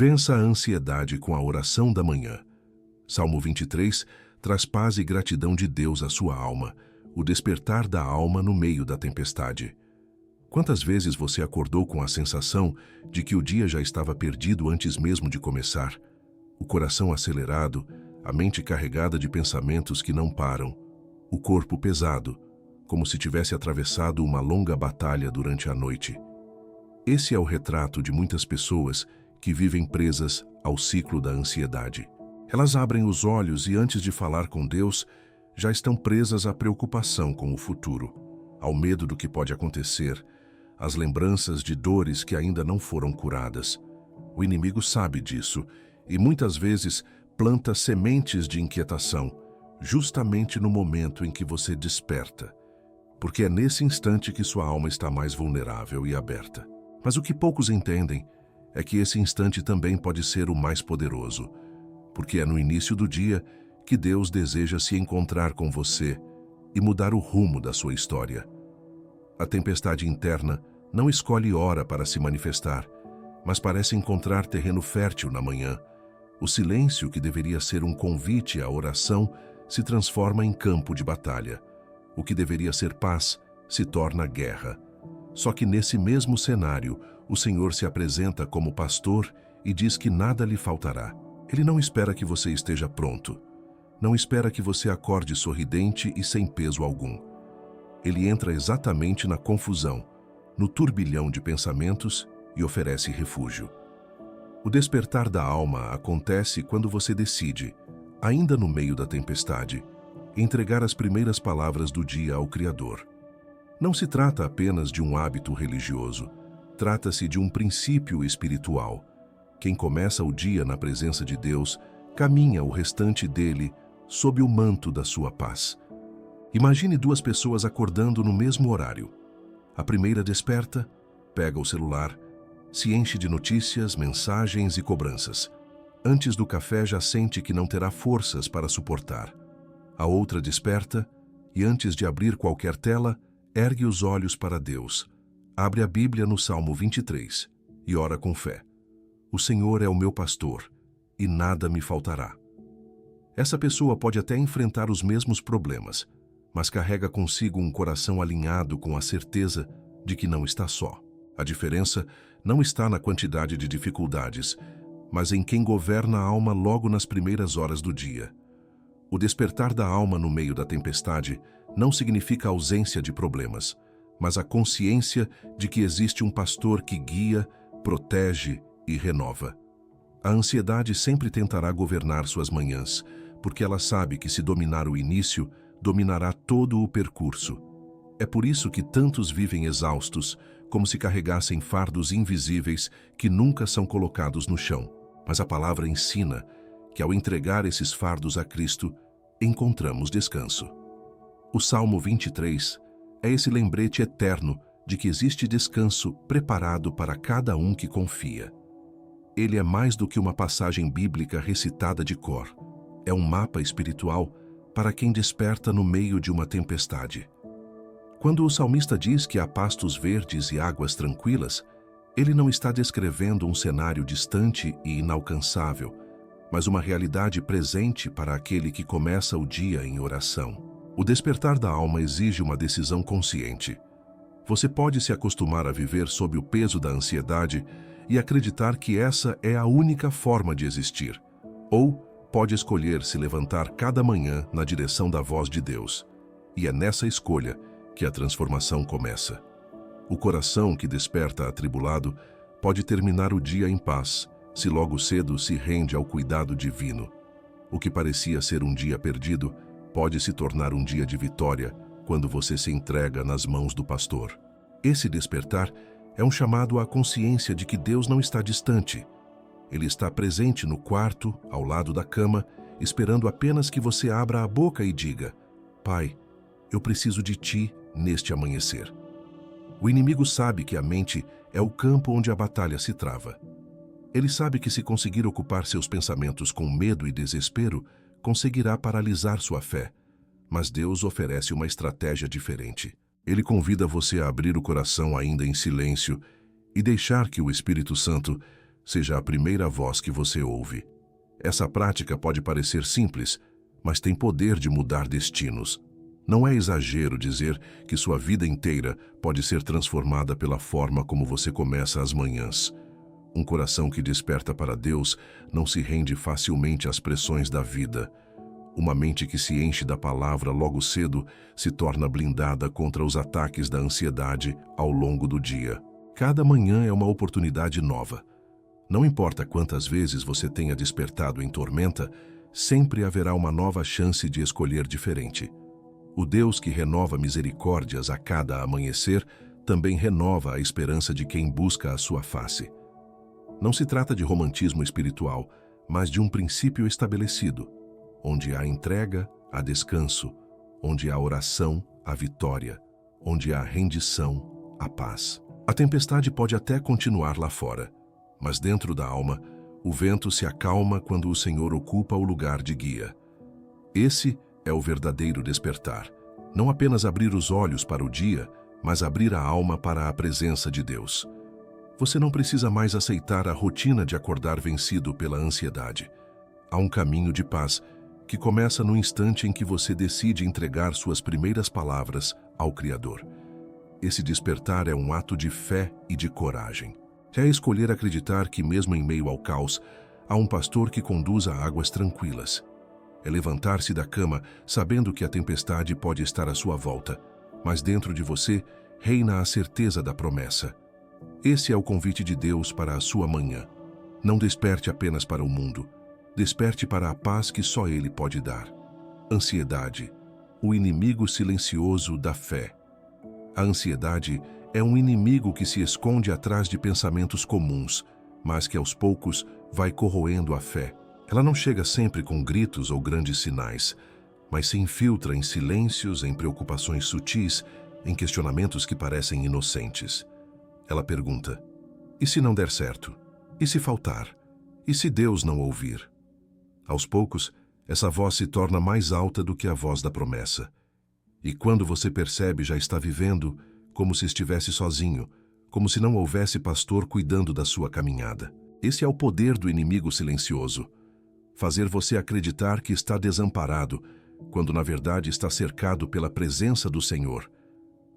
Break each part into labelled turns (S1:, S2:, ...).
S1: Vença a ansiedade com a oração da manhã. Salmo 23 traz paz e gratidão de Deus à sua alma, o despertar da alma no meio da tempestade. Quantas vezes você acordou com a sensação de que o dia já estava perdido antes mesmo de começar? O coração acelerado, a mente carregada de pensamentos que não param, o corpo pesado, como se tivesse atravessado uma longa batalha durante a noite. Esse é o retrato de muitas pessoas que vivem presas ao ciclo da ansiedade. Elas abrem os olhos e, antes de falar com Deus, já estão presas à preocupação com o futuro, ao medo do que pode acontecer, às lembranças de dores que ainda não foram curadas. O inimigo sabe disso e muitas vezes planta sementes de inquietação, justamente no momento em que você desperta, porque é nesse instante que sua alma está mais vulnerável e aberta. Mas o que poucos entendem é que esse instante também pode ser o mais poderoso, porque é no início do dia que Deus deseja se encontrar com você e mudar o rumo da sua história. A tempestade interna não escolhe hora para se manifestar, mas parece encontrar terreno fértil na manhã. O silêncio, que deveria ser um convite à oração, se transforma em campo de batalha. O que deveria ser paz se torna guerra. Só que nesse mesmo cenário, o Senhor se apresenta como pastor e diz que nada lhe faltará. Ele não espera que você esteja pronto. Não espera que você acorde sorridente e sem peso algum. Ele entra exatamente na confusão, no turbilhão de pensamentos e oferece refúgio. O despertar da alma acontece quando você decide, ainda no meio da tempestade, entregar as primeiras palavras do dia ao Criador. Não se trata apenas de um hábito religioso, trata-se de um princípio espiritual. Quem começa o dia na presença de Deus, caminha o restante dele sob o manto da sua paz. Imagine duas pessoas acordando no mesmo horário. A primeira desperta, pega o celular, se enche de notícias, mensagens e cobranças. Antes do café já sente que não terá forças para suportar. A outra desperta e, antes de abrir qualquer tela, ergue os olhos para Deus, abre a Bíblia no Salmo 23 e ora com fé. O Senhor é o meu pastor e nada me faltará. Essa pessoa pode até enfrentar os mesmos problemas, mas carrega consigo um coração alinhado com a certeza de que não está só. A diferença não está na quantidade de dificuldades, mas em quem governa a alma logo nas primeiras horas do dia. O despertar da alma no meio da tempestade não significa ausência de problemas, mas a consciência de que existe um pastor que guia, protege e renova. A ansiedade sempre tentará governar suas manhãs, porque ela sabe que se dominar o início, dominará todo o percurso. É por isso que tantos vivem exaustos, como se carregassem fardos invisíveis que nunca são colocados no chão. Mas a palavra ensina que, ao entregar esses fardos a Cristo, encontramos descanso. O Salmo 23 é esse lembrete eterno de que existe descanso preparado para cada um que confia. Ele é mais do que uma passagem bíblica recitada de cor. É um mapa espiritual para quem desperta no meio de uma tempestade. Quando o salmista diz que há pastos verdes e águas tranquilas, ele não está descrevendo um cenário distante e inalcançável, mas uma realidade presente para aquele que começa o dia em oração. O despertar da alma exige uma decisão consciente. Você pode se acostumar a viver sob o peso da ansiedade e acreditar que essa é a única forma de existir, ou pode escolher se levantar cada manhã na direção da voz de Deus. E é nessa escolha que a transformação começa. O coração que desperta atribulado pode terminar o dia em paz, se logo cedo se rende ao cuidado divino. O que parecia ser um dia perdido pode se tornar um dia de vitória quando você se entrega nas mãos do pastor. Esse despertar é um chamado à consciência de que Deus não está distante. Ele está presente no quarto, ao lado da cama, esperando apenas que você abra a boca e diga: Pai, eu preciso de Ti neste amanhecer. O inimigo sabe que a mente é o campo onde a batalha se trava. Ele sabe que, se conseguir ocupar seus pensamentos com medo e desespero, conseguirá paralisar sua fé. Mas Deus oferece uma estratégia diferente. Ele convida você a abrir o coração ainda em silêncio e deixar que o Espírito Santo seja a primeira voz que você ouve. Essa prática pode parecer simples, mas tem poder de mudar destinos. Não é exagero dizer que sua vida inteira pode ser transformada pela forma como você começa as manhãs. Um coração que desperta para Deus não se rende facilmente às pressões da vida. Uma mente que se enche da palavra logo cedo se torna blindada contra os ataques da ansiedade ao longo do dia. Cada manhã é uma oportunidade nova. Não importa quantas vezes você tenha despertado em tormenta, sempre haverá uma nova chance de escolher diferente. O Deus que renova misericórdias a cada amanhecer também renova a esperança de quem busca a sua face. Não se trata de romantismo espiritual, mas de um princípio estabelecido, onde há entrega, há descanso, onde há oração, há vitória, onde há rendição, há paz. A tempestade pode até continuar lá fora, mas dentro da alma, o vento se acalma quando o Senhor ocupa o lugar de guia. Esse é o verdadeiro despertar. Não apenas abrir os olhos para o dia, mas abrir a alma para a presença de Deus. Você não precisa mais aceitar a rotina de acordar vencido pela ansiedade. Há um caminho de paz que começa no instante em que você decide entregar suas primeiras palavras ao Criador. Esse despertar é um ato de fé e de coragem. É escolher acreditar que, mesmo em meio ao caos, há um pastor que conduz a águas tranquilas. É levantar-se da cama sabendo que a tempestade pode estar à sua volta, mas dentro de você reina a certeza da promessa. Esse é o convite de Deus para a sua manhã. Não desperte apenas para o mundo, desperte para a paz que só Ele pode dar. Ansiedade, o inimigo silencioso da fé. A ansiedade é um inimigo que se esconde atrás de pensamentos comuns, mas que aos poucos vai corroendo a fé. Ela não chega sempre com gritos ou grandes sinais, mas se infiltra em silêncios, em preocupações sutis, em questionamentos que parecem inocentes. Ela pergunta: e se não der certo? E se faltar? E se Deus não ouvir? Aos poucos, essa voz se torna mais alta do que a voz da promessa. E quando você percebe, já está vivendo como se estivesse sozinho, como se não houvesse pastor cuidando da sua caminhada. Esse é o poder do inimigo silencioso. Fazer você acreditar que está desamparado, quando na verdade está cercado pela presença do Senhor.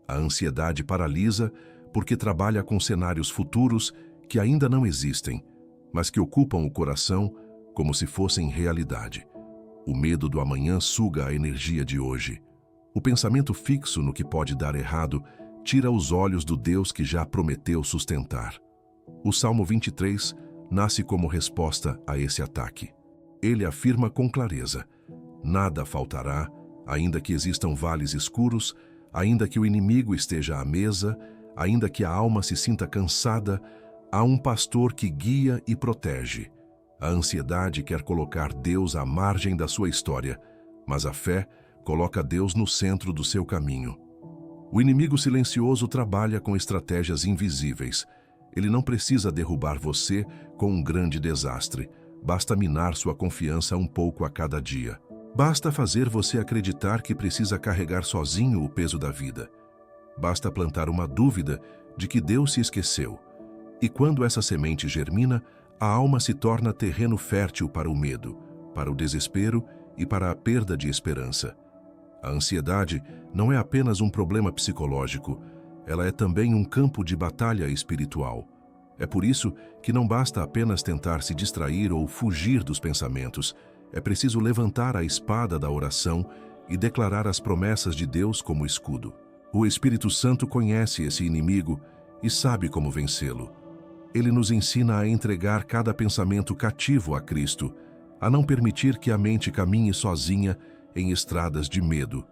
S1: A ansiedade paralisa porque trabalha com cenários futuros que ainda não existem, mas que ocupam o coração como se fossem realidade. O medo do amanhã suga a energia de hoje. O pensamento fixo no que pode dar errado tira os olhos do Deus que já prometeu sustentar. O Salmo 23 nasce como resposta a esse ataque. Ele afirma com clareza: nada faltará, ainda que existam vales escuros, ainda que o inimigo esteja à mesa, ainda que a alma se sinta cansada, há um pastor que guia e protege. A ansiedade quer colocar Deus à margem da sua história, mas a fé coloca Deus no centro do seu caminho. O inimigo silencioso trabalha com estratégias invisíveis. Ele não precisa derrubar você com um grande desastre. Basta minar sua confiança um pouco a cada dia. Basta fazer você acreditar que precisa carregar sozinho o peso da vida. Basta plantar uma dúvida de que Deus se esqueceu. E quando essa semente germina, a alma se torna terreno fértil para o medo, para o desespero e para a perda de esperança. A ansiedade não é apenas um problema psicológico, ela é também um campo de batalha espiritual. É por isso que não basta apenas tentar se distrair ou fugir dos pensamentos. É preciso levantar a espada da oração e declarar as promessas de Deus como escudo. O Espírito Santo conhece esse inimigo e sabe como vencê-lo. Ele nos ensina a entregar cada pensamento cativo a Cristo, a não permitir que a mente caminhe sozinha em estradas de medo.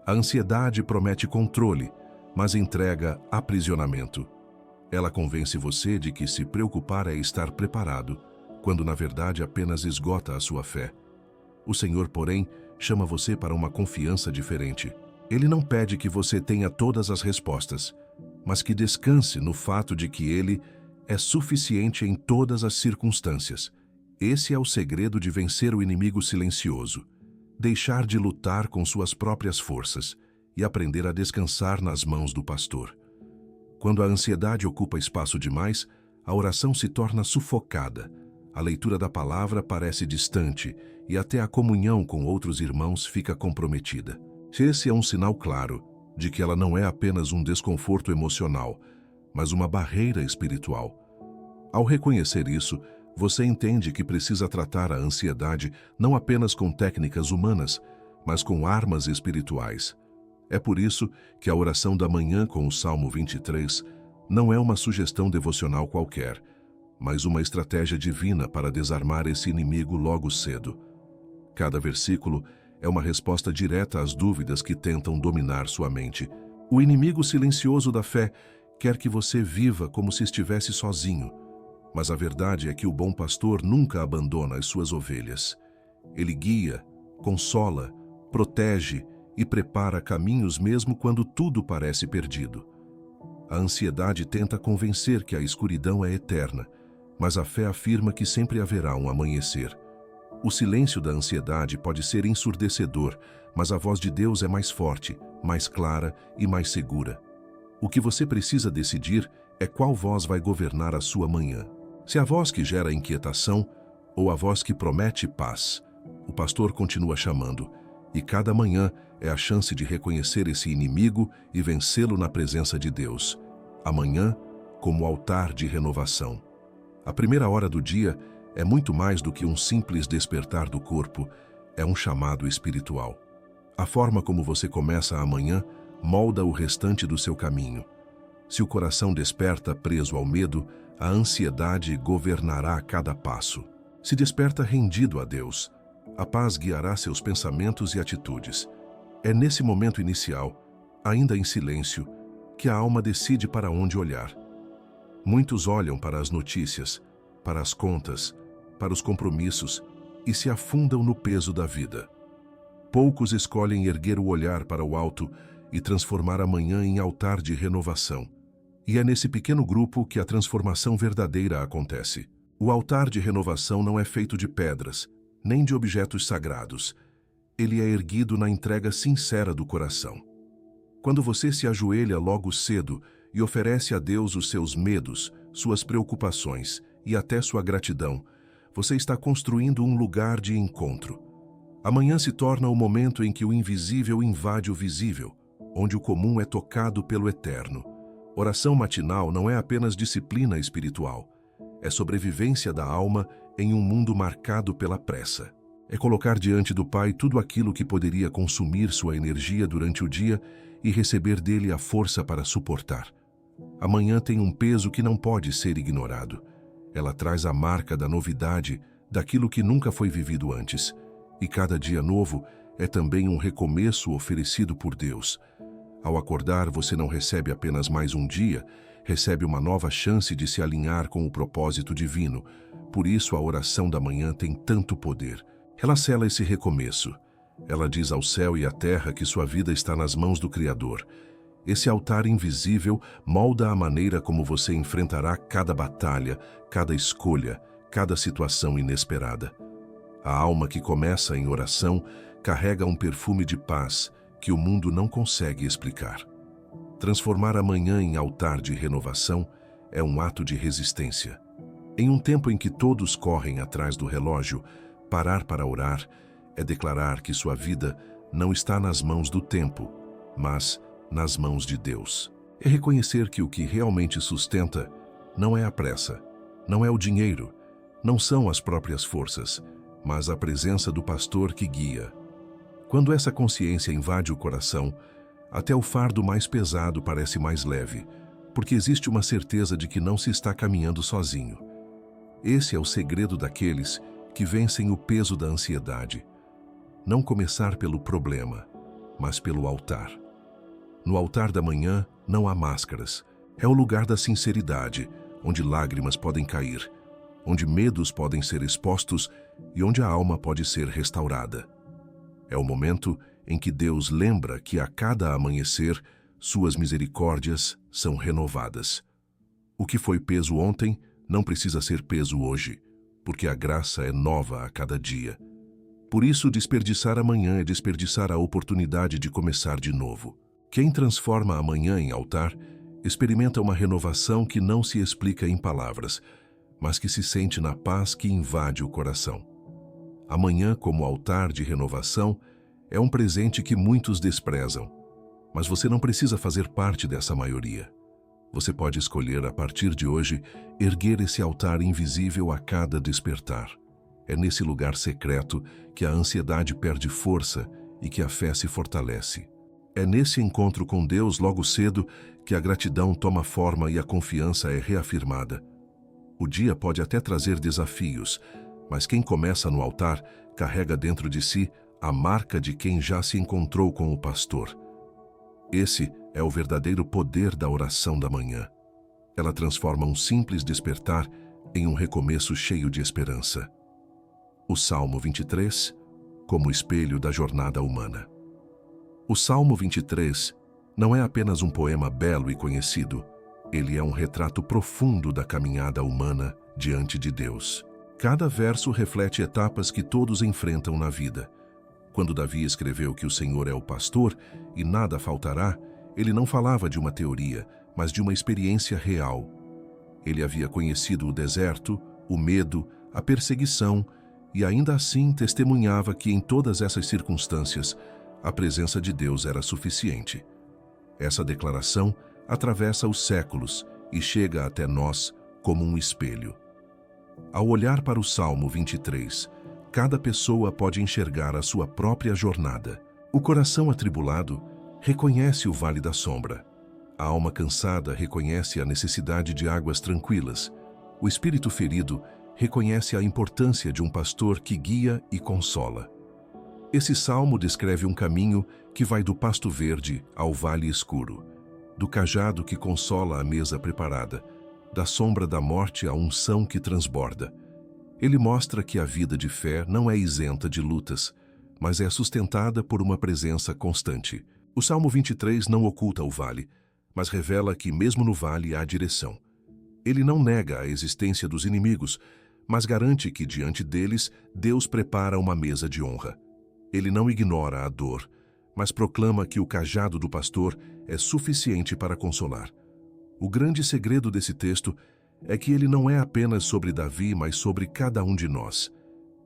S1: A ansiedade promete controle, mas entrega aprisionamento. Ela convence você de que se preocupar é estar preparado, quando na verdade apenas esgota a sua fé. O Senhor, porém, chama você para uma confiança diferente. Ele não pede que você tenha todas as respostas, mas que descanse no fato de que Ele é suficiente em todas as circunstâncias. Esse é o segredo de vencer o inimigo silencioso. Deixar de lutar com suas próprias forças e aprender a descansar nas mãos do pastor. Quando a ansiedade ocupa espaço demais, a oração se torna sufocada, a leitura da palavra parece distante e até a comunhão com outros irmãos fica comprometida. Esse é um sinal claro de que ela não é apenas um desconforto emocional, mas uma barreira espiritual. Ao reconhecer isso, você entende que precisa tratar a ansiedade não apenas com técnicas humanas, mas com armas espirituais. É por isso que a oração da manhã com o Salmo 23 não é uma sugestão devocional qualquer, mas uma estratégia divina para desarmar esse inimigo logo cedo. Cada versículo é uma resposta direta às dúvidas que tentam dominar sua mente. O inimigo silencioso da fé quer que você viva como se estivesse sozinho, mas a verdade é que o bom pastor nunca abandona as suas ovelhas. Ele guia, consola, protege e prepara caminhos mesmo quando tudo parece perdido. A ansiedade tenta convencer que a escuridão é eterna, mas a fé afirma que sempre haverá um amanhecer. O silêncio da ansiedade pode ser ensurdecedor, mas a voz de Deus é mais forte, mais clara e mais segura. O que você precisa decidir é qual voz vai governar a sua manhã. Se a voz que gera inquietação ou a voz que promete paz. O pastor continua chamando, e cada manhã é a chance de reconhecer esse inimigo e vencê-lo na presença de Deus. Amanhã, como altar de renovação. A primeira hora do dia é muito mais do que um simples despertar do corpo, é um chamado espiritual. A forma como você começa a manhã molda o restante do seu caminho. Se o coração desperta preso ao medo, a ansiedade governará cada passo. Se desperta rendido a Deus, a paz guiará seus pensamentos e atitudes. É nesse momento inicial, ainda em silêncio, que a alma decide para onde olhar. Muitos olham para as notícias, para as contas, para os compromissos e se afundam no peso da vida. Poucos escolhem erguer o olhar para o alto e transformar a manhã em altar de renovação. E é nesse pequeno grupo que a transformação verdadeira acontece. O altar de renovação não é feito de pedras, nem de objetos sagrados. Ele é erguido na entrega sincera do coração. Quando você se ajoelha logo cedo e oferece a Deus os seus medos, suas preocupações e até sua gratidão, você está construindo um lugar de encontro. Amanhã se torna o momento em que o invisível invade o visível, onde o comum é tocado pelo eterno. Oração matinal não é apenas disciplina espiritual, é sobrevivência da alma em um mundo marcado pela pressa. É colocar diante do Pai tudo aquilo que poderia consumir sua energia durante o dia e receber dele a força para suportar. A manhã tem um peso que não pode ser ignorado. Ela traz a marca da novidade, daquilo que nunca foi vivido antes. E cada dia novo é também um recomeço oferecido por Deus. Ao acordar, você não recebe apenas mais um dia, recebe uma nova chance de se alinhar com o propósito divino. Por isso a oração da manhã tem tanto poder. Ela sela esse recomeço. Ela diz ao céu e à terra que sua vida está nas mãos do Criador. Esse altar invisível molda a maneira como você enfrentará cada batalha, cada escolha, cada situação inesperada. A alma que começa em oração carrega um perfume de paz que o mundo não consegue explicar. Transformar a manhã em altar de renovação é um ato de resistência. Em um tempo em que todos correm atrás do relógio, parar para orar é declarar que sua vida não está nas mãos do tempo, mas nas mãos de Deus. É reconhecer que o que realmente sustenta não é a pressa, não é o dinheiro, não são as próprias forças, mas a presença do pastor que guia. Quando essa consciência invade o coração, até o fardo mais pesado parece mais leve, porque existe uma certeza de que não se está caminhando sozinho. Esse é o segredo daqueles que vencem o peso da ansiedade. Não começar pelo problema, mas pelo altar. No altar da manhã não há máscaras. É o lugar da sinceridade, onde lágrimas podem cair, onde medos podem ser expostos e onde a alma pode ser restaurada. É o momento em que Deus lembra que a cada amanhecer suas misericórdias são renovadas. O que foi peso ontem não precisa ser peso hoje, porque a graça é nova a cada dia. Por isso, desperdiçar amanhã é desperdiçar a oportunidade de começar de novo. Quem transforma a manhã em altar experimenta uma renovação que não se explica em palavras, mas que se sente na paz que invade o coração. A manhã, como altar de renovação, é um presente que muitos desprezam, mas você não precisa fazer parte dessa maioria. Você pode escolher, a partir de hoje, erguer esse altar invisível a cada despertar. É nesse lugar secreto que a ansiedade perde força e que a fé se fortalece. É nesse encontro com Deus logo cedo que a gratidão toma forma e a confiança é reafirmada. O dia pode até trazer desafios, mas quem começa no altar carrega dentro de si a marca de quem já se encontrou com o pastor. Esse é o verdadeiro poder da oração da manhã. Ela transforma um simples despertar em um recomeço cheio de esperança. O Salmo 23, como espelho da jornada humana. O Salmo 23 não é apenas um poema belo e conhecido, ele é um retrato profundo da caminhada humana diante de Deus. Cada verso reflete etapas que todos enfrentam na vida. Quando Davi escreveu que o Senhor é o pastor e nada faltará, ele não falava de uma teoria, mas de uma experiência real. Ele havia conhecido o deserto, o medo, a perseguição e ainda assim testemunhava que em todas essas circunstâncias a presença de Deus era suficiente. Essa declaração atravessa os séculos e chega até nós como um espelho. Ao olhar para o Salmo 23, cada pessoa pode enxergar a sua própria jornada. O coração atribulado reconhece o vale da sombra. A alma cansada reconhece a necessidade de águas tranquilas. O espírito ferido reconhece a importância de um pastor que guia e consola. Esse salmo descreve um caminho que vai do pasto verde ao vale escuro, do cajado que consola a mesa preparada, da sombra da morte à unção que transborda. Ele mostra que a vida de fé não é isenta de lutas, mas é sustentada por uma presença constante. O Salmo 23 não oculta o vale, mas revela que mesmo no vale há direção. Ele não nega a existência dos inimigos, mas garante que diante deles Deus prepara uma mesa de honra. Ele não ignora a dor, mas proclama que o cajado do pastor é suficiente para consolar. O grande segredo desse texto é que ele não é apenas sobre Davi, mas sobre cada um de nós.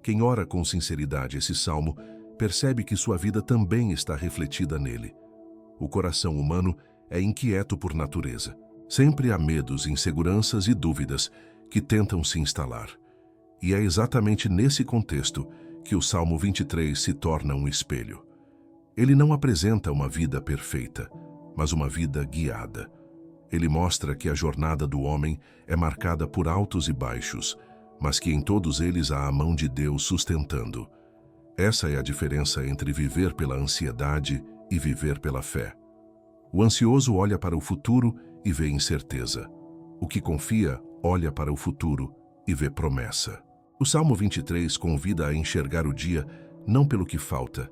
S1: Quem ora com sinceridade esse salmo percebe que sua vida também está refletida nele. O coração humano é inquieto por natureza. Sempre há medos, inseguranças e dúvidas que tentam se instalar. E é exatamente nesse contexto que o Salmo 23 se torna um espelho. Ele não apresenta uma vida perfeita, mas uma vida guiada. Ele mostra que a jornada do homem é marcada por altos e baixos, mas que em todos eles há a mão de Deus sustentando. Essa é a diferença entre viver pela ansiedade e viver pela fé. O ansioso olha para o futuro e vê incerteza. O que confia olha para o futuro e vê promessa. O Salmo 23 convida a enxergar o dia não pelo que falta,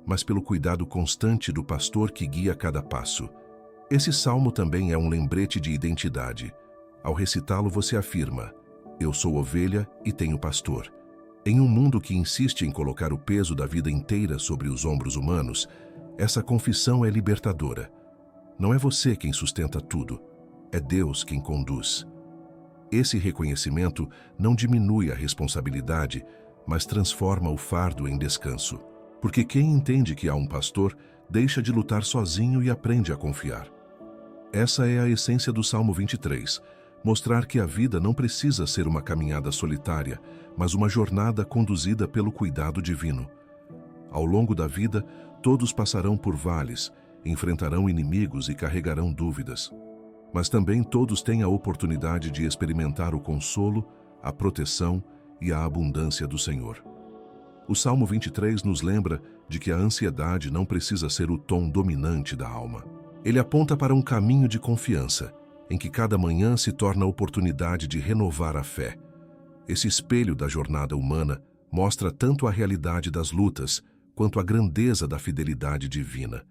S1: mas pelo cuidado constante do pastor que guia cada passo. Esse salmo também é um lembrete de identidade. Ao recitá-lo, você afirma: eu sou ovelha e tenho pastor. Em um mundo que insiste em colocar o peso da vida inteira sobre os ombros humanos, essa confissão é libertadora. Não é você quem sustenta tudo, é Deus quem conduz. Esse reconhecimento não diminui a responsabilidade, mas transforma o fardo em descanso. Porque quem entende que há um pastor, deixa de lutar sozinho e aprende a confiar. Essa é a essência do Salmo 23, mostrar que a vida não precisa ser uma caminhada solitária, mas uma jornada conduzida pelo cuidado divino. Ao longo da vida, todos passarão por vales, enfrentarão inimigos e carregarão dúvidas. Mas também todos têm a oportunidade de experimentar o consolo, a proteção e a abundância do Senhor. O Salmo 23 nos lembra de que a ansiedade não precisa ser o tom dominante da alma. Ele aponta para um caminho de confiança, em que cada manhã se torna a oportunidade de renovar a fé. Esse espelho da jornada humana mostra tanto a realidade das lutas, quanto a grandeza da fidelidade divina.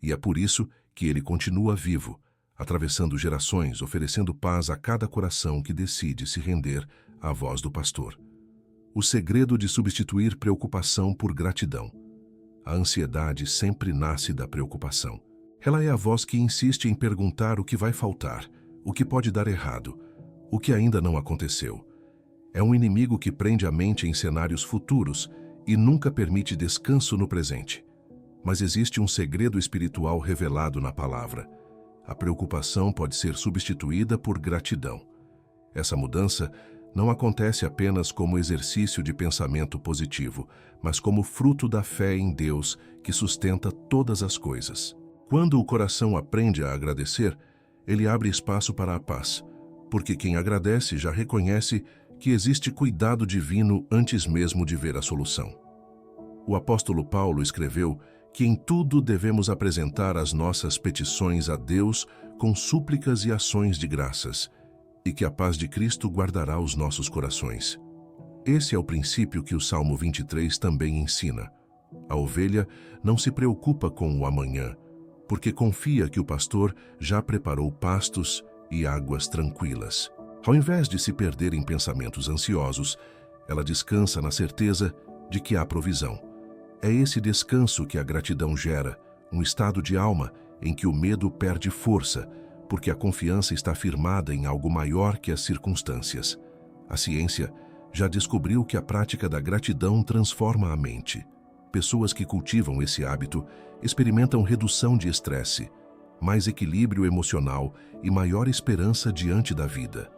S1: E é por isso que ele continua vivo, atravessando gerações, oferecendo paz a cada coração que decide se render à voz do pastor. O segredo de substituir preocupação por gratidão. A ansiedade sempre nasce da preocupação. Ela é a voz que insiste em perguntar o que vai faltar, o que pode dar errado, o que ainda não aconteceu. É um inimigo que prende a mente em cenários futuros e nunca permite descanso no presente. Mas existe um segredo espiritual revelado na palavra. A preocupação pode ser substituída por gratidão. Essa mudança não acontece apenas como exercício de pensamento positivo, mas como fruto da fé em Deus que sustenta todas as coisas. Quando o coração aprende a agradecer, ele abre espaço para a paz, porque quem agradece já reconhece que existe cuidado divino antes mesmo de ver a solução. O apóstolo Paulo escreveu que em tudo devemos apresentar as nossas petições a Deus com súplicas e ações de graças, e que a paz de Cristo guardará os nossos corações. Esse é o princípio que o Salmo 23 também ensina. A ovelha não se preocupa com o amanhã, porque confia que o pastor já preparou pastos e águas tranquilas. Ao invés de se perder em pensamentos ansiosos, ela descansa na certeza de que há provisão. É esse descanso que a gratidão gera, um estado de alma em que o medo perde força, porque a confiança está firmada em algo maior que as circunstâncias. A ciência já descobriu que a prática da gratidão transforma a mente. Pessoas que cultivam esse hábito experimentam redução de estresse, mais equilíbrio emocional e maior esperança diante da vida.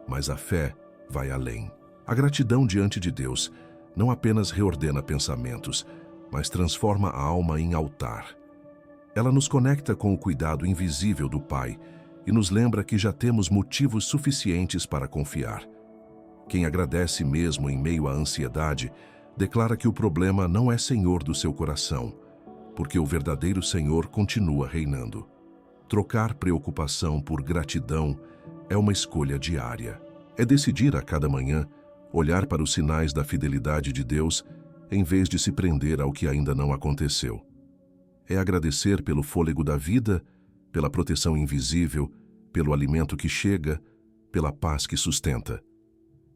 S1: Mas a fé vai além. A gratidão diante de Deus não apenas reordena pensamentos, mas transforma a alma em altar. Ela nos conecta com o cuidado invisível do Pai e nos lembra que já temos motivos suficientes para confiar. Quem agradece mesmo em meio à ansiedade, declara que o problema não é senhor do seu coração, porque o verdadeiro Senhor continua reinando. Trocar preocupação por gratidão é uma escolha diária. É decidir a cada manhã olhar para os sinais da fidelidade de Deus em vez de se prender ao que ainda não aconteceu. É agradecer pelo fôlego da vida, pela proteção invisível, pelo alimento que chega, pela paz que sustenta.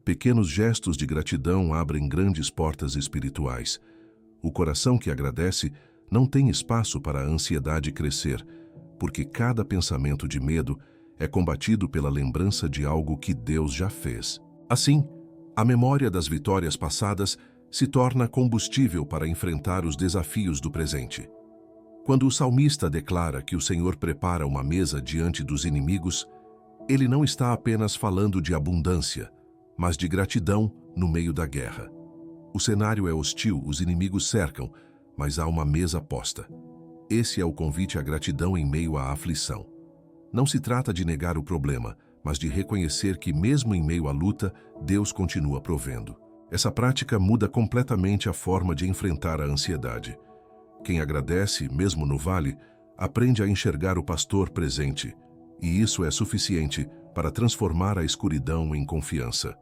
S1: Pequenos gestos de gratidão abrem grandes portas espirituais. O coração que agradece não tem espaço para a ansiedade crescer, porque cada pensamento de medo é combatido pela lembrança de algo que Deus já fez. Assim, a memória das vitórias passadas se torna combustível para enfrentar os desafios do presente. Quando o salmista declara que o Senhor prepara uma mesa diante dos inimigos, ele não está apenas falando de abundância, mas de gratidão no meio da guerra. O cenário é hostil, os inimigos cercam, mas há uma mesa posta. Esse é o convite à gratidão em meio à aflição. Não se trata de negar o problema, mas de reconhecer que mesmo em meio à luta, Deus continua provendo. Essa prática muda completamente a forma de enfrentar a ansiedade. Quem agradece, mesmo no vale, aprende a enxergar o pastor presente, e isso é suficiente para transformar a escuridão em confiança.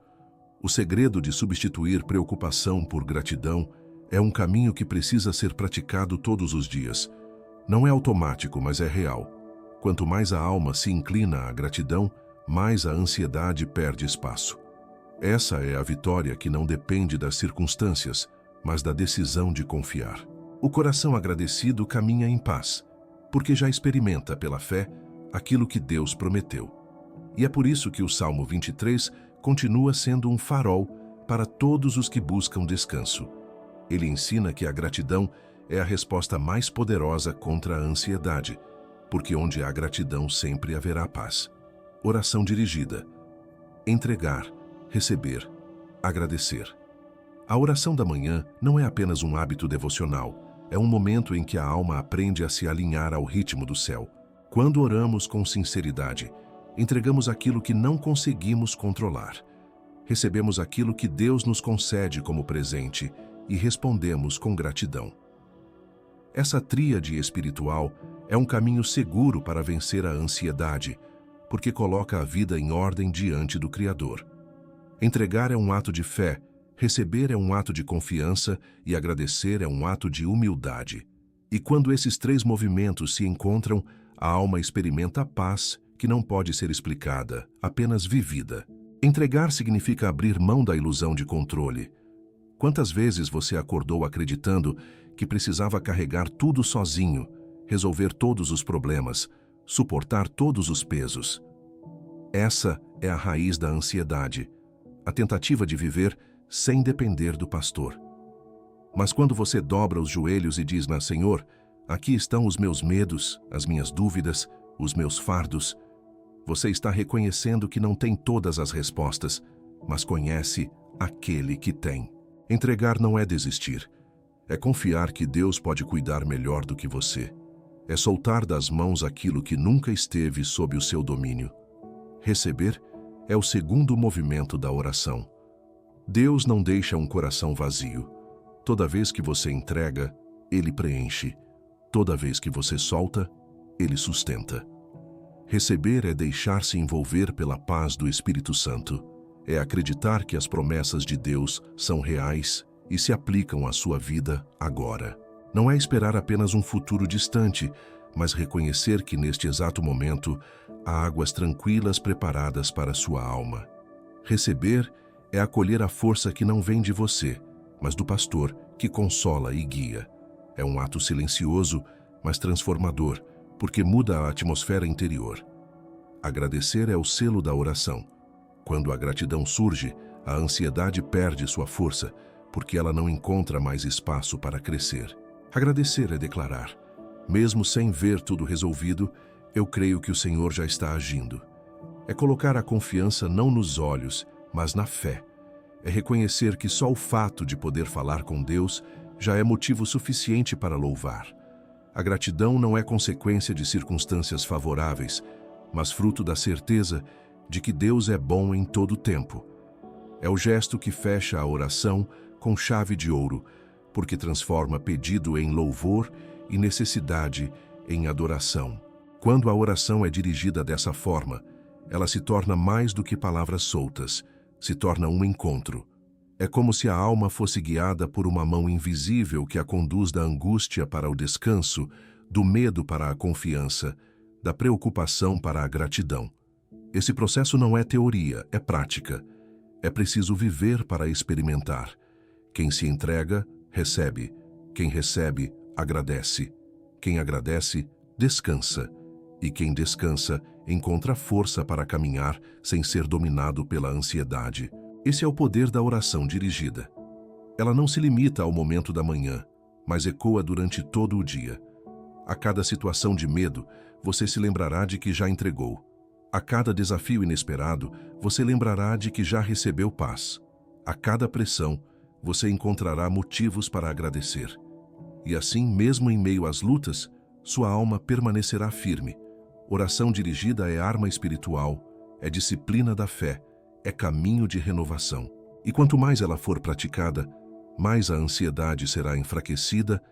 S1: O segredo de substituir preocupação por gratidão é um caminho que precisa ser praticado todos os dias. Não é automático, mas é real. Quanto mais a alma se inclina à gratidão, mais a ansiedade perde espaço. Essa é a vitória que não depende das circunstâncias, mas da decisão de confiar. O coração agradecido caminha em paz, porque já experimenta pela fé aquilo que Deus prometeu. E é por isso que o Salmo 23 continua sendo um farol para todos os que buscam descanso. Ele ensina que a gratidão é a resposta mais poderosa contra a ansiedade, porque onde há gratidão sempre haverá paz. Oração dirigida. Entregar, receber, agradecer. A oração da manhã não é apenas um hábito devocional, é um momento em que a alma aprende a se alinhar ao ritmo do céu. Quando oramos com sinceridade, entregamos aquilo que não conseguimos controlar. Recebemos aquilo que Deus nos concede como presente e respondemos com gratidão. Essa tríade espiritual é um caminho seguro para vencer a ansiedade, porque coloca a vida em ordem diante do Criador. Entregar é um ato de fé, receber é um ato de confiança e agradecer é um ato de humildade. E quando esses três movimentos se encontram, a alma experimenta a paz que não pode ser explicada, apenas vivida. Entregar significa abrir mão da ilusão de controle. Quantas vezes você acordou acreditando que precisava carregar tudo sozinho, resolver todos os problemas, suportar todos os pesos. Essa é a raiz da ansiedade, a tentativa de viver sem depender do pastor. Mas quando você dobra os joelhos e diz: Senhor, aqui estão os meus medos, as minhas dúvidas, os meus fardos, você está reconhecendo que não tem todas as respostas, mas conhece aquele que tem. Entregar não é desistir. É confiar que Deus pode cuidar melhor do que você. É soltar das mãos aquilo que nunca esteve sob o seu domínio. Receber é o segundo movimento da oração. Deus não deixa um coração vazio. Toda vez que você entrega, Ele preenche. Toda vez que você solta, Ele sustenta. Receber é deixar-se envolver pela paz do Espírito Santo. É acreditar que as promessas de Deus são reais e se aplicam à sua vida agora. Não é esperar apenas um futuro distante, mas reconhecer que neste exato momento há águas tranquilas preparadas para a sua alma. Receber é acolher a força que não vem de você, mas do pastor que consola e guia. É um ato silencioso, mas transformador, porque muda a atmosfera interior. Agradecer é o selo da oração. Quando a gratidão surge, a ansiedade perde sua força, porque ela não encontra mais espaço para crescer. Agradecer é declarar: mesmo sem ver tudo resolvido, eu creio que o Senhor já está agindo. É colocar a confiança não nos olhos, mas na fé. É reconhecer que só o fato de poder falar com Deus já é motivo suficiente para louvar. A gratidão não é consequência de circunstâncias favoráveis, mas fruto da certeza de que Deus é bom em todo o tempo. É o gesto que fecha a oração com chave de ouro, porque transforma pedido em louvor e necessidade em adoração. Quando a oração é dirigida dessa forma, ela se torna mais do que palavras soltas, se torna um encontro. É como se a alma fosse guiada por uma mão invisível que a conduz da angústia para o descanso, do medo para a confiança, da preocupação para a gratidão. Esse processo não é teoria, é prática. É preciso viver para experimentar. Quem se entrega, recebe. Quem recebe, agradece. Quem agradece, descansa. E quem descansa, encontra força para caminhar sem ser dominado pela ansiedade. Esse é o poder da oração dirigida. Ela não se limita ao momento da manhã, mas ecoa durante todo o dia. A cada situação de medo, você se lembrará de que já entregou. A cada desafio inesperado, você lembrará de que já recebeu paz. A cada pressão, você encontrará motivos para agradecer. E assim, mesmo em meio às lutas, sua alma permanecerá firme. Oração dirigida é arma espiritual, é disciplina da fé, é caminho de renovação. E quanto mais ela for praticada, mais a ansiedade será enfraquecida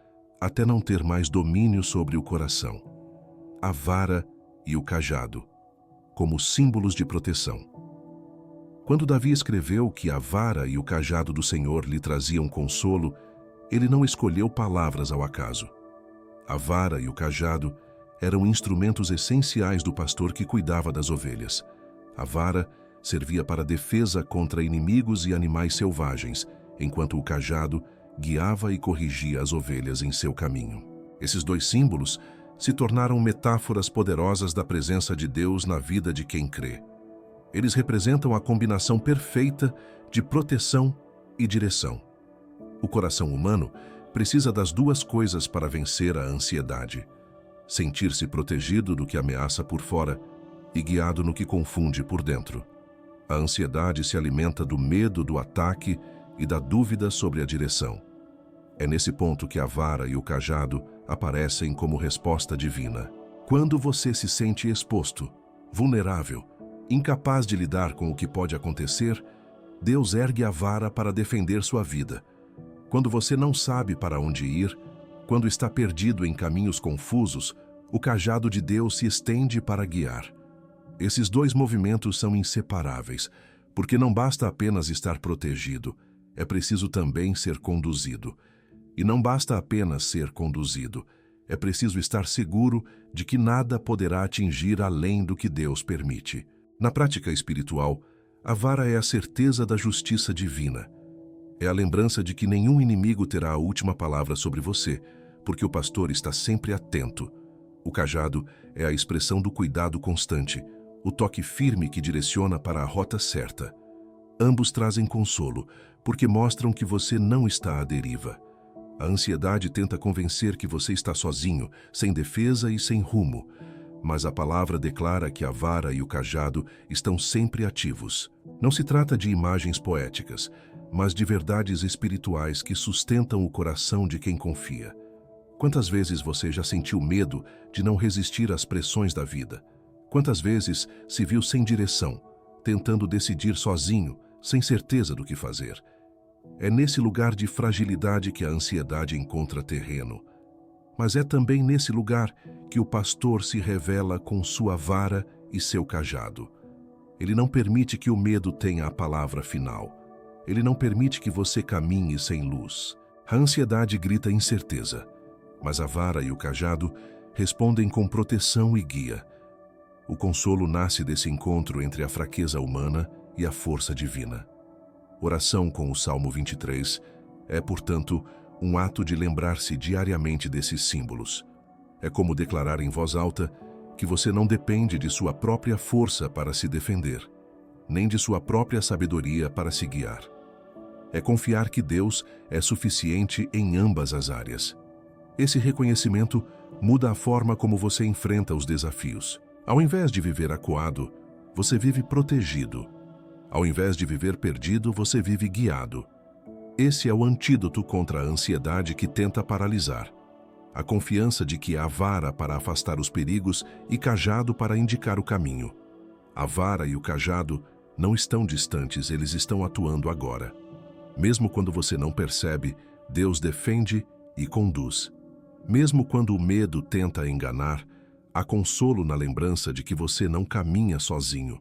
S1: até não ter mais domínio sobre o coração. A vara e o cajado, como símbolos de proteção. Quando Davi escreveu que a vara e o cajado do Senhor lhe traziam consolo, ele não escolheu palavras ao acaso. A vara e o cajado eram instrumentos essenciais do pastor que cuidava das ovelhas. A vara servia para defesa contra inimigos e animais selvagens, enquanto o cajado guiava e corrigia as ovelhas em seu caminho. Esses dois símbolos se tornaram metáforas poderosas da presença de Deus na vida de quem crê. Eles representam a combinação perfeita de proteção e direção. O coração humano precisa das duas coisas para vencer a ansiedade: sentir-se protegido do que ameaça por fora e guiado no que confunde por dentro. A ansiedade se alimenta do medo do ataque e da dúvida sobre a direção. É nesse ponto que a vara e o cajado aparecem como resposta divina. Quando você se sente exposto, vulnerável, incapaz de lidar com o que pode acontecer, Deus ergue a vara para defender sua vida. Quando você não sabe para onde ir, quando está perdido em caminhos confusos, o cajado de Deus se estende para guiar. Esses dois movimentos são inseparáveis, porque não basta apenas estar protegido, é preciso também ser conduzido. E não basta apenas ser conduzido, é preciso estar seguro de que nada poderá atingir além do que Deus permite. Na prática espiritual, a vara é a certeza da justiça divina. É a lembrança de que nenhum inimigo terá a última palavra sobre você, porque o pastor está sempre atento. O cajado é a expressão do cuidado constante, o toque firme que direciona para a rota certa. Ambos trazem consolo, porque mostram que você não está à deriva. A ansiedade tenta convencer que você está sozinho, sem defesa e sem rumo, mas a palavra declara que a vara e o cajado estão sempre ativos. Não se trata de imagens poéticas, mas de verdades espirituais que sustentam o coração de quem confia. Quantas vezes você já sentiu medo de não resistir às pressões da vida? Quantas vezes se viu sem direção, tentando decidir sozinho, sem certeza do que fazer? É nesse lugar de fragilidade que a ansiedade encontra terreno. Mas é também nesse lugar que o pastor se revela com sua vara e seu cajado. Ele não permite que o medo tenha a palavra final. Ele não permite que você caminhe sem luz. A ansiedade grita incerteza, mas a vara e o cajado respondem com proteção e guia. O consolo nasce desse encontro entre a fraqueza humana e a força divina. Oração com o Salmo 23 é, portanto, um ato de lembrar-se diariamente desses símbolos. É como declarar em voz alta que você não depende de sua própria força para se defender, nem de sua própria sabedoria para se guiar. É confiar que Deus é suficiente em ambas as áreas. Esse reconhecimento muda a forma como você enfrenta os desafios. Ao invés de viver acuado, você vive protegido. Ao invés de viver perdido, você vive guiado. Esse é o antídoto contra a ansiedade que tenta paralisar. A confiança de que há vara para afastar os perigos e cajado para indicar o caminho. A vara e o cajado não estão distantes, eles estão atuando agora. Mesmo quando você não percebe, Deus defende e conduz. Mesmo quando o medo tenta enganar, há consolo na lembrança de que você não caminha sozinho.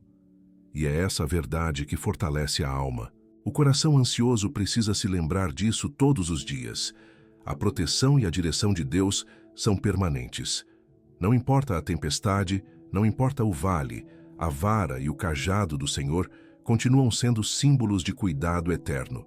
S1: E é essa verdade que fortalece a alma. O coração ansioso precisa se lembrar disso todos os dias. A proteção e a direção de Deus são permanentes. Não importa a tempestade, não importa o vale, a vara e o cajado do Senhor continuam sendo símbolos de cuidado eterno.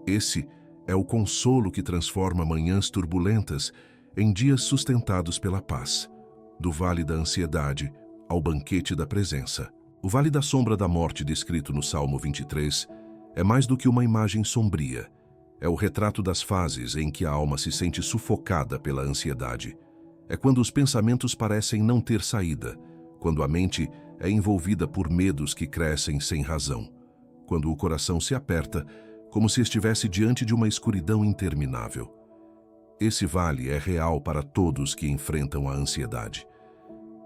S1: Esse é o consolo que transforma manhãs turbulentas em dias sustentados pela paz. Do vale da ansiedade ao banquete da presença. O vale da sombra da morte descrito no Salmo 23 é mais do que uma imagem sombria. É o retrato das fases em que a alma se sente sufocada pela ansiedade. É quando os pensamentos parecem não ter saída, quando a mente é envolvida por medos que crescem sem razão, quando o coração se aperta, como se estivesse diante de uma escuridão interminável. Esse vale é real para todos que enfrentam a ansiedade.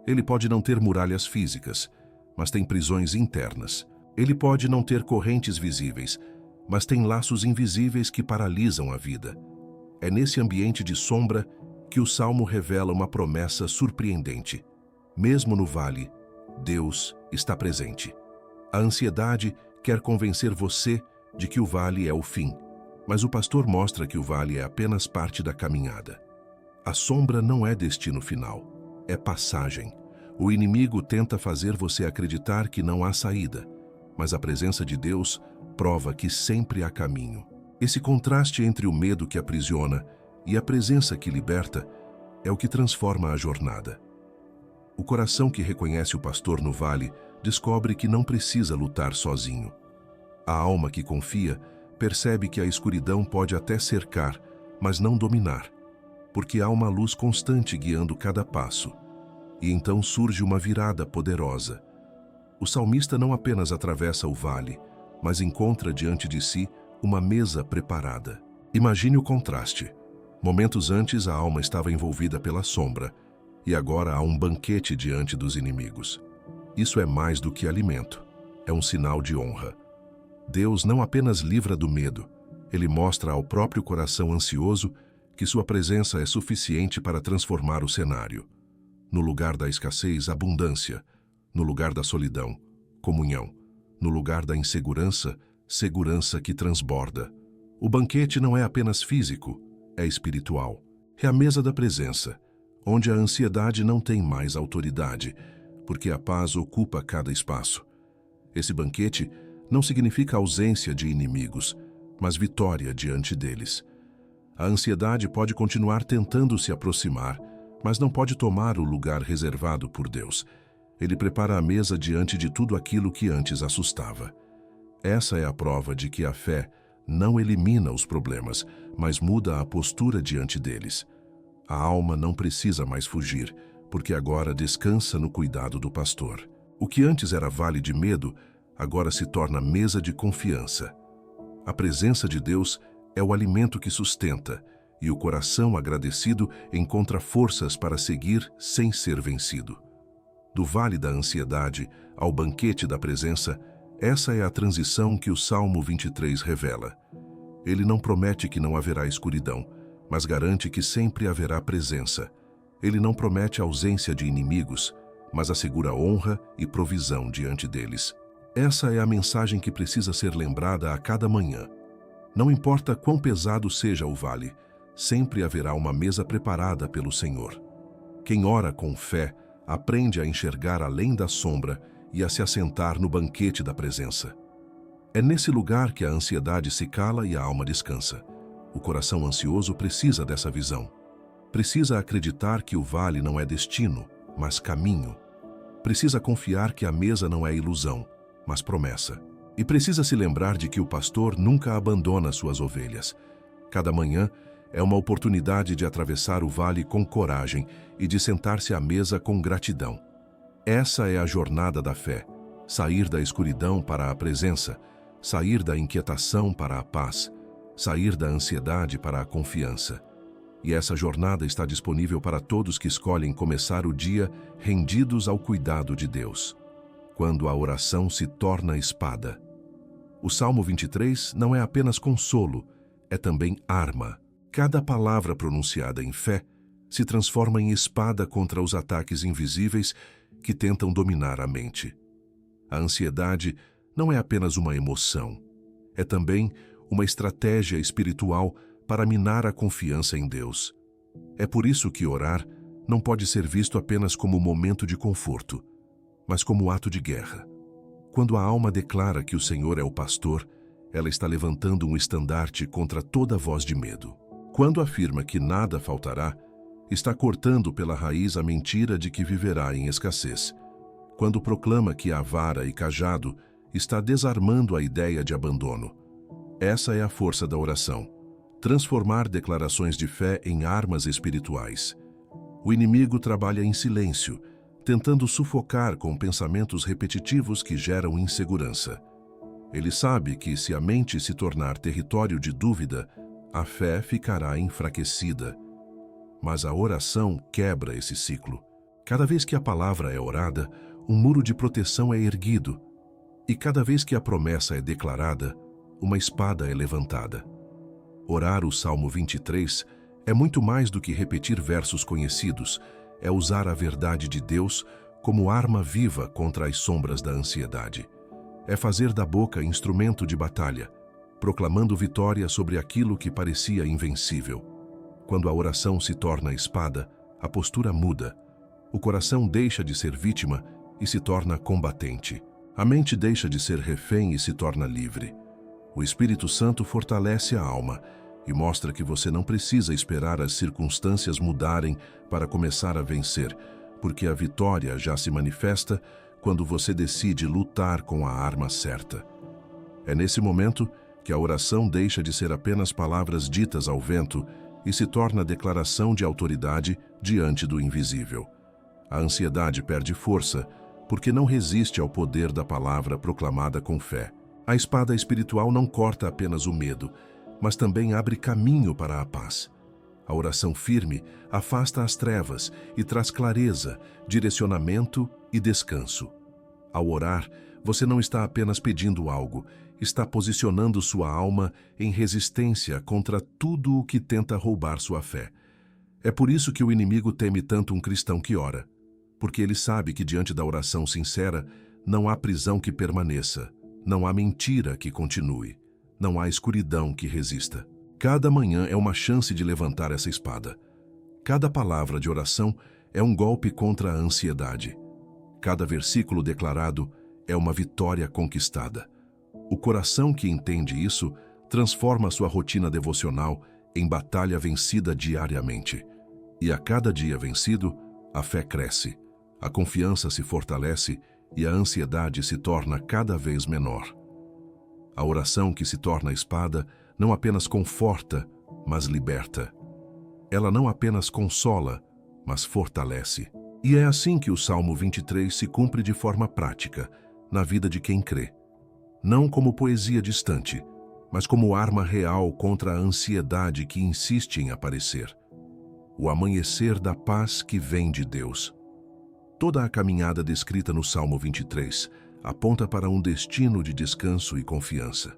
S1: Ele pode não ter muralhas físicas, mas tem prisões internas. Ele pode não ter correntes visíveis, mas tem laços invisíveis que paralisam a vida. É nesse ambiente de sombra que o Salmo revela uma promessa surpreendente. Mesmo no vale, Deus está presente. A ansiedade quer convencer você de que o vale é o fim, mas o pastor mostra que o vale é apenas parte da caminhada. A sombra não é destino final, é passagem. O inimigo tenta fazer você acreditar que não há saída, mas a presença de Deus prova que sempre há caminho. Esse contraste entre o medo que aprisiona e a presença que liberta é o que transforma a jornada. O coração que reconhece o pastor no vale descobre que não precisa lutar sozinho. A alma que confia percebe que a escuridão pode até cercar, mas não dominar, porque há uma luz constante guiando cada passo. E então surge uma virada poderosa. O salmista não apenas atravessa o vale, mas encontra diante de si uma mesa preparada. Imagine o contraste. Momentos antes a alma estava envolvida pela sombra, e agora há um banquete diante dos inimigos. Isso é mais do que alimento, é um sinal de honra. Deus não apenas livra do medo, Ele mostra ao próprio coração ansioso que sua presença é suficiente para transformar o cenário. No lugar da escassez, abundância. No lugar da solidão, comunhão. No lugar da insegurança, segurança que transborda. O banquete não é apenas físico, é espiritual. É a mesa da presença, onde a ansiedade não tem mais autoridade, porque a paz ocupa cada espaço. Esse banquete não significa ausência de inimigos, mas vitória diante deles. A ansiedade pode continuar tentando se aproximar, mas não pode tomar o lugar reservado por Deus. Ele prepara a mesa diante de tudo aquilo que antes assustava. Essa é a prova de que a fé não elimina os problemas, mas muda a postura diante deles. A alma não precisa mais fugir, porque agora descansa no cuidado do pastor. O que antes era vale de medo, agora se torna mesa de confiança. A presença de Deus é o alimento que sustenta, e o coração agradecido encontra forças para seguir sem ser vencido. Do vale da ansiedade ao banquete da presença, essa é a transição que o Salmo 23 revela. Ele não promete que não haverá escuridão, mas garante que sempre haverá presença. Ele não promete ausência de inimigos, mas assegura honra e provisão diante deles. Essa é a mensagem que precisa ser lembrada a cada manhã. Não importa quão pesado seja o vale, sempre haverá uma mesa preparada pelo Senhor. Quem ora com fé aprende a enxergar além da sombra e a se assentar no banquete da presença. É nesse lugar que a ansiedade se cala e a alma descansa. O coração ansioso precisa dessa visão. Precisa acreditar que o vale não é destino, mas caminho. Precisa confiar que a mesa não é ilusão, mas promessa. E precisa se lembrar de que o pastor nunca abandona suas ovelhas. Cada manhã é uma oportunidade de atravessar o vale com coragem e de sentar-se à mesa com gratidão. Essa é a jornada da fé. Sair da escuridão para a presença, sair da inquietação para a paz, sair da ansiedade para a confiança. E essa jornada está disponível para todos que escolhem começar o dia rendidos ao cuidado de Deus. Quando a oração se torna espada. O Salmo 23 não é apenas consolo, é também arma. Cada palavra pronunciada em fé se transforma em espada contra os ataques invisíveis que tentam dominar a mente. A ansiedade não é apenas uma emoção, é também uma estratégia espiritual para minar a confiança em Deus. É por isso que orar não pode ser visto apenas como momento de conforto, mas como ato de guerra. Quando a alma declara que o Senhor é o pastor, ela está levantando um estandarte contra toda voz de medo. Quando afirma que nada faltará, está cortando pela raiz a mentira de que viverá em escassez. Quando proclama que há vara e cajado, está desarmando a ideia de abandono. Essa é a força da oração. Transformar declarações de fé em armas espirituais. O inimigo trabalha em silêncio, tentando sufocar com pensamentos repetitivos que geram insegurança. Ele sabe que se a mente se tornar território de dúvida, a fé ficará enfraquecida. Mas a oração quebra esse ciclo. Cada vez que a palavra é orada, um muro de proteção é erguido. E cada vez que a promessa é declarada, uma espada é levantada. Orar o Salmo 23 é muito mais do que repetir versos conhecidos, é usar a verdade de Deus como arma viva contra as sombras da ansiedade. É fazer da boca instrumento de batalha, proclamando vitória sobre aquilo que parecia invencível. Quando a oração se torna espada, a postura muda. O coração deixa de ser vítima e se torna combatente. A mente deixa de ser refém e se torna livre. O Espírito Santo fortalece a alma e mostra que você não precisa esperar as circunstâncias mudarem para começar a vencer, porque a vitória já se manifesta quando você decide lutar com a arma certa. É nesse momento que a oração deixa de ser apenas palavras ditas ao vento e se torna declaração de autoridade diante do invisível. A ansiedade perde força porque não resiste ao poder da palavra proclamada com fé. A espada espiritual não corta apenas o medo, mas também abre caminho para a paz. A oração firme afasta as trevas e traz clareza, direcionamento e descanso. Ao orar, você não está apenas pedindo algo, está posicionando sua alma em resistência contra tudo o que tenta roubar sua fé. É por isso que o inimigo teme tanto um cristão que ora, porque ele sabe que diante da oração sincera não há prisão que permaneça, não há mentira que continue. Não há escuridão que resista. Cada manhã é uma chance de levantar essa espada. Cada palavra de oração é um golpe contra a ansiedade. Cada versículo declarado é uma vitória conquistada. O coração que entende isso transforma sua rotina devocional em batalha vencida diariamente. E a cada dia vencido, a fé cresce, a confiança se fortalece e a ansiedade se torna cada vez menor. A oração que se torna espada não apenas conforta, mas liberta. Ela não apenas consola, mas fortalece. E é assim que o Salmo 23 se cumpre de forma prática, na vida de quem crê. Não como poesia distante, mas como arma real contra a ansiedade que insiste em aparecer. O amanhecer da paz que vem de Deus. Toda a caminhada descrita no Salmo 23 aponta para um destino de descanso e confiança.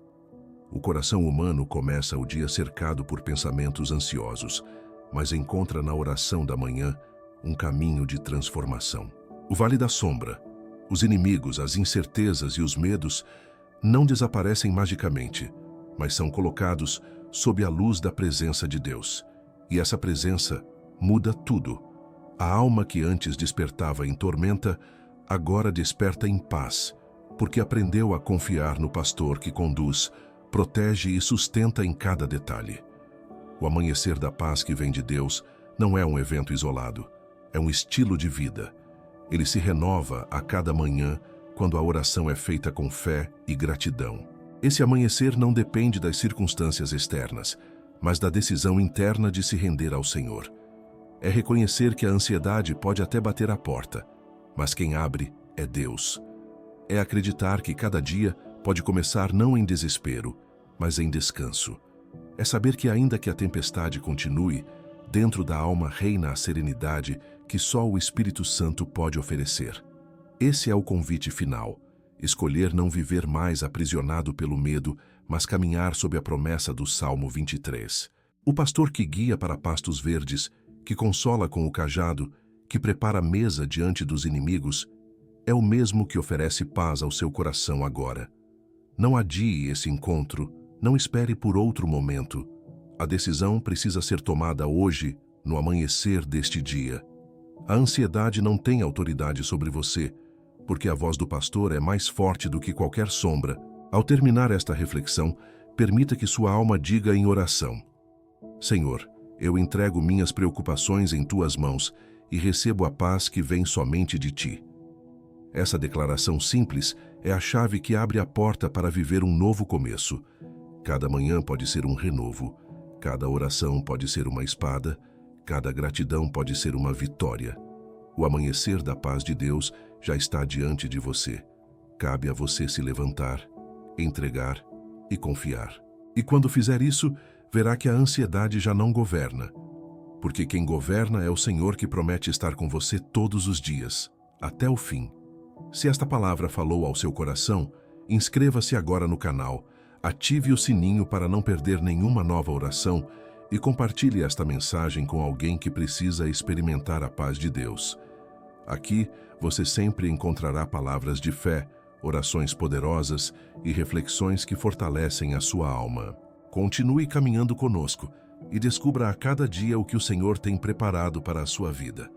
S1: O coração humano começa o dia cercado por pensamentos ansiosos, mas encontra na oração da manhã um caminho de transformação. O vale da sombra, os inimigos, as incertezas e os medos não desaparecem magicamente, mas são colocados sob a luz da presença de Deus. E essa presença muda tudo. A alma que antes despertava em tormenta, agora desperta em paz, porque aprendeu a confiar no pastor que conduz, protege e sustenta em cada detalhe. O amanhecer da paz que vem de Deus não é um evento isolado, é um estilo de vida. Ele se renova a cada manhã quando a oração é feita com fé e gratidão. Esse amanhecer não depende das circunstâncias externas, mas da decisão interna de se render ao Senhor. É reconhecer que a ansiedade pode até bater à porta, mas quem abre é Deus. É acreditar que cada dia pode começar não em desespero, mas em descanso. É saber que ainda que a tempestade continue, dentro da alma reina a serenidade que só o Espírito Santo pode oferecer. Esse é o convite final, escolher não viver mais aprisionado pelo medo, mas caminhar sob a promessa do Salmo 23. O pastor que guia para pastos verdes, que consola com o cajado, que prepara a mesa diante dos inimigos, é o mesmo que oferece paz ao seu coração agora. Não adie esse encontro, não espere por outro momento. A decisão precisa ser tomada hoje, no amanhecer deste dia. A ansiedade não tem autoridade sobre você, porque a voz do pastor é mais forte do que qualquer sombra. Ao terminar esta reflexão, permita que sua alma diga em oração: Senhor, eu entrego minhas preocupações em tuas mãos e recebo a paz que vem somente de ti. Essa declaração simples é a chave que abre a porta para viver um novo começo. Cada manhã pode ser um renovo, cada oração pode ser uma espada, cada gratidão pode ser uma vitória. O amanhecer da paz de Deus já está diante de você. Cabe a você se levantar, entregar e confiar. E quando fizer isso, verá que a ansiedade já não governa, porque quem governa é o Senhor que promete estar com você todos os dias, até o fim. Se esta palavra falou ao seu coração, inscreva-se agora no canal, ative o sininho para não perder nenhuma nova oração e compartilhe esta mensagem com alguém que precisa experimentar a paz de Deus. Aqui você sempre encontrará palavras de fé, orações poderosas e reflexões que fortalecem a sua alma. Continue caminhando conosco e descubra a cada dia o que o Senhor tem preparado para a sua vida.